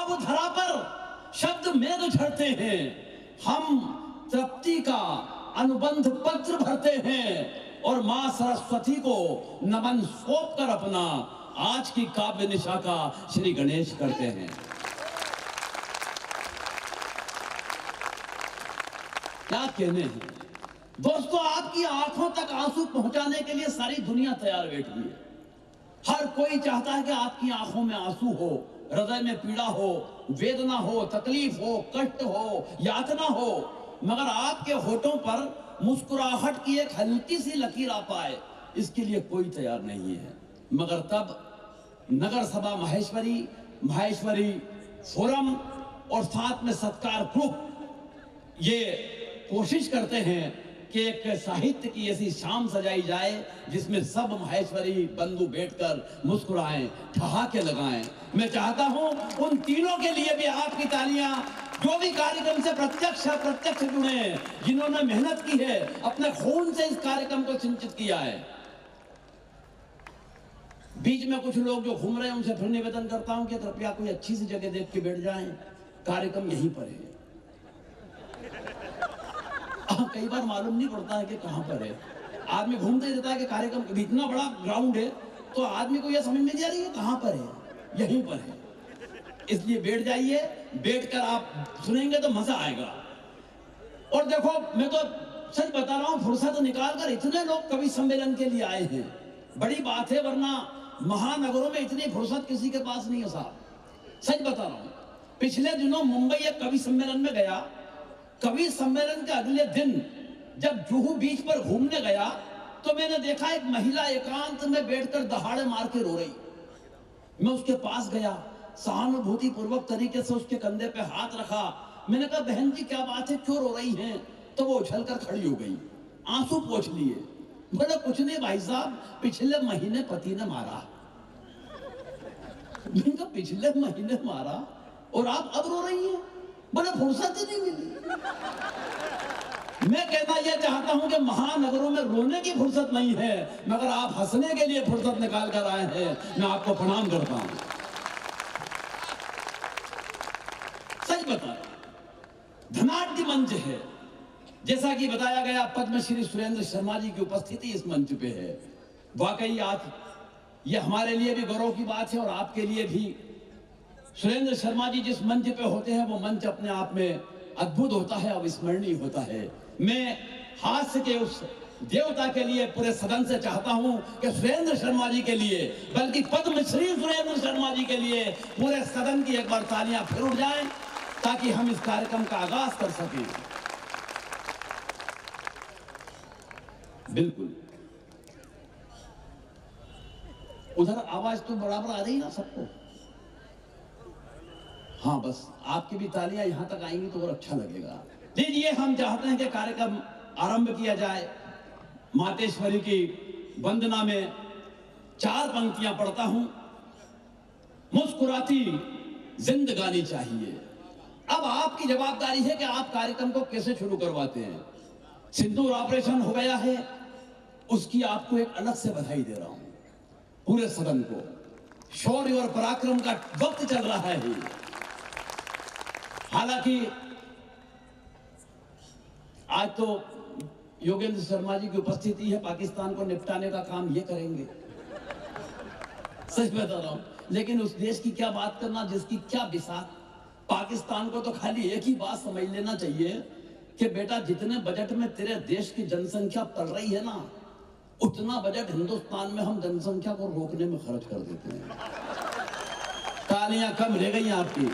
अब धरा पर शब्द मेघ झड़ते हैं, हम तृप्ति का अनुबंध पत्र भरते हैं और मां सरस्वती को नमन सौंप कर अपना आज की काव्य निशा का श्री गणेश करते हैं। क्या कहने हैं दोस्तों, आपकी आंखों तक आंसू पहुंचाने के लिए सारी दुनिया तैयार बैठी है। हर कोई चाहता है कि आपकी आंखों में आंसू हो, हृदय में पीड़ा हो, वेदना हो, तकलीफ हो, कष्ट हो, यातना हो, मगर आपके होठों पर मुस्कुराहट की एक हल्की सी लकीर आ पाए, इसके लिए कोई तैयार नहीं है। मगर तब नगर सभा माहेश्वरी फोरम और साथ में सत्कार ग्रुप ये कोशिश करते हैं कि एक साहित्य की ऐसी शाम सजाई जाए जिसमें सब माहेश्वरी बंधु बैठकर मुस्कुराएं, ठहाके लगाएं। मैं चाहता हूं उन तीनों के लिए भी आपकी तालियां, जो भी कार्यक्रम से प्रत्यक्ष जुड़े हैं, जिन्होंने मेहनत की है, अपने खून से इस कार्यक्रम को सिंचित किया है। बीच में कुछ लोग जो घूम रहे हैं उनसे फिर निवेदन करता हूं कि कृपया कोई अच्छी सी जगह देख के बैठ जाएं, कार्यक्रम यहीं पर है। कई बार मालूम नहीं पड़ता है कि कहां पर है, आदमी घूमते ही रहता है कि कार्यक्रम इतना बड़ा ग्राउंड है तो आदमी को यह समझ में नहीं आ रही है कहां पर है, यहीं पर है। इसलिए बैठ जाइए, बैठकर आप सुनेंगे तो मजा आएगा। और देखो, मैं तो सच बता रहा हूं, फुर्सत निकालकर इतने लोग कवि सम्मेलन के लिए आए हैं, बड़ी बात है, वरना महानगरों में इतनी फुर्सत किसी के पास नहीं है साहब। सच बता रहा हूं, पिछले दिनों मुंबई एक कवि सम्मेलन में गया। कवि सम्मेलन के अगले दिन जब जुहू बीच पर घूमने गया तो मैंने देखा एक महिला एकांत में बैठकर दहाड़े मार के रो रही। मैं उसके पास गया, सहानुभूति पूर्वक तरीके से उसके कंधे पे हाथ रखा। मैंने कहा, बहन जी क्या बात है, क्यों रो रही हैं? तो वो उछलकर खड़ी हो गई, आंसू पोंछ लिए। बोले, कुछ नहीं भाई साहब, पिछले महीने पति ने मारा। मैंने कहा, पिछले महीने मारा और आप अब रो रही हैं? बोले, फुर्सत ही नहीं मिली। मैं कहना यह चाहता हूं कि महानगरों में रोने की फुर्सत नहीं है, मगर आप हंसने के लिए फुर्सत निकाल कर आए हैं। मैं आपको प्रणाम करता हूं। सच बता, धनाढ्य मंच है, जैसा कि बताया गया, पद्मश्री सुरेंद्र शर्मा जी की उपस्थिति इस मंच पे है। वाकई आज ये हमारे लिए भी गौरव की बात है और आपके लिए भी। सुरेंद्र शर्मा जी जिस मंच पे होते हैं वो मंच अपने आप में अद्भुत होता है, अविस्मरणीय होता है। मैं हास्य के उस देवता के लिए पूरे सदन से चाहता हूं कि सुरेंद्र शर्मा जी के लिए, बल्कि पद्मश्री सुरेंद्र शर्मा जी के लिए पूरे सदन की एक बार तालियां फिर उठ जाएं, ताकि हम इस कार्यक्रम का आगाज कर सकें। बिल्कुल, उधर आवाज तो बराबर आ रही ना सबको? हाँ, बस आपकी भी तालियां यहां तक आएंगी तो और अच्छा लगेगा। दीजिए, हम चाहते हैं कि कार्यक्रम आरंभ किया जाए। मातेश्वरी की वंदना में 4 पंक्तियां पढ़ता हूं। मुस्कुराती जिंदगानी चाहिए। अब आपकी जवाबदारी है कि आप कार्यक्रम को कैसे शुरू करवाते हैं। सिंदूर ऑपरेशन हो गया है, उसकी आपको एक अलग से बधाई दे रहा हूं पूरे सदन को। शौर्य और पराक्रम का वक्त चल रहा है। हालांकि आज तो योगेंद्र शर्मा जी की उपस्थिति है, पाकिस्तान को निपटाने का काम ये करेंगे। सच बता रहा हूं, लेकिन उस देश की क्या बात करना जिसकी क्या बिसात। पाकिस्तान को तो खाली एक ही बात समझ लेना चाहिए कि बेटा, जितने बजट में तेरे देश की जनसंख्या पल रही है ना, उतना बजट हिंदुस्तान में हम जनसंख्या को रोकने में खर्च कर देते हैं। तालियां कम रह गई आपकी।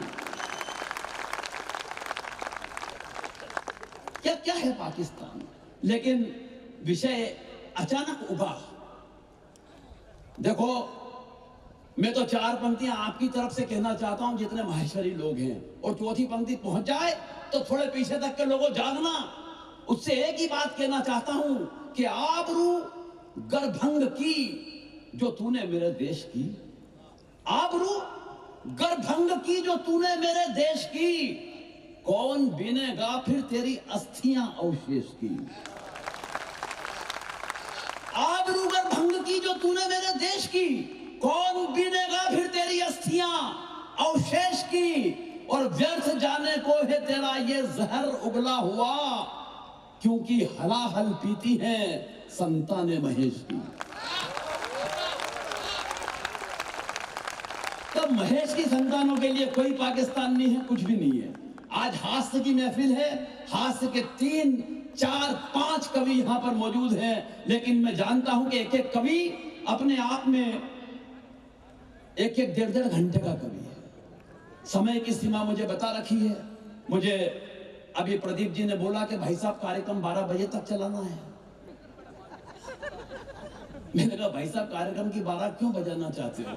क्या है पाकिस्तान, लेकिन विषय अचानक उभा। देखो, मैं तो 4 पंक्तियां आपकी तरफ से कहना चाहता हूं, जितने माहेश्वरी लोग हैं, और चौथी पंक्ति पहुंच जाए तो थोड़े पीछे तक के लोगों जागना। उससे एक ही बात कहना चाहता हूं कि आबरू गर्भंग की जो तूने मेरे देश की, आबरू गर्भंग की जो तूने मेरे देश की, कौन बीनेगा फिर तेरी अस्थियां अवशेष की। आबरू गर्भंग की जो तूने मेरे देश की, कौन बीनेगा फिर तेरी अस्थियां अवशेष की, और व्यर्थ जाने को है तेरा ये जहर उगला हुआ, क्योंकि हलाहल पीती है संताने महेश की। तब महेश की संतानों के लिए कोई पाकिस्तान नहीं है, कुछ भी नहीं है। आज हास्य की महफिल है, हास्य के 3, 4, 5 कवि यहां पर मौजूद हैं, लेकिन मैं जानता हूं कि एक एक कवि अपने आप में एक 1.5 घंटे का कवि है। समय की सीमा मुझे बता रखी है। मुझे अभी प्रदीप जी ने बोला कि भाई साहब कार्यक्रम 12 बजे तक चलाना है। मैंने कहा भाई साहब कार्यक्रम की 12 क्यों बजाना चाहते हो?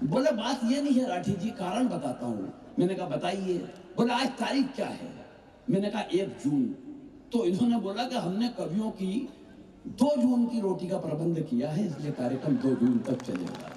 बोले बात ये नहीं है राठी जी, कारण बताता हूं। मैंने कहा बताइए। बोले आज तारीख क्या है? मैंने कहा 1 जून। तो इन्होंने बोला कि हमने कवियों की 2 जून की रोटी का प्रबंध किया है, इसलिए कार्यक्रम 2 जून तक चलेगा।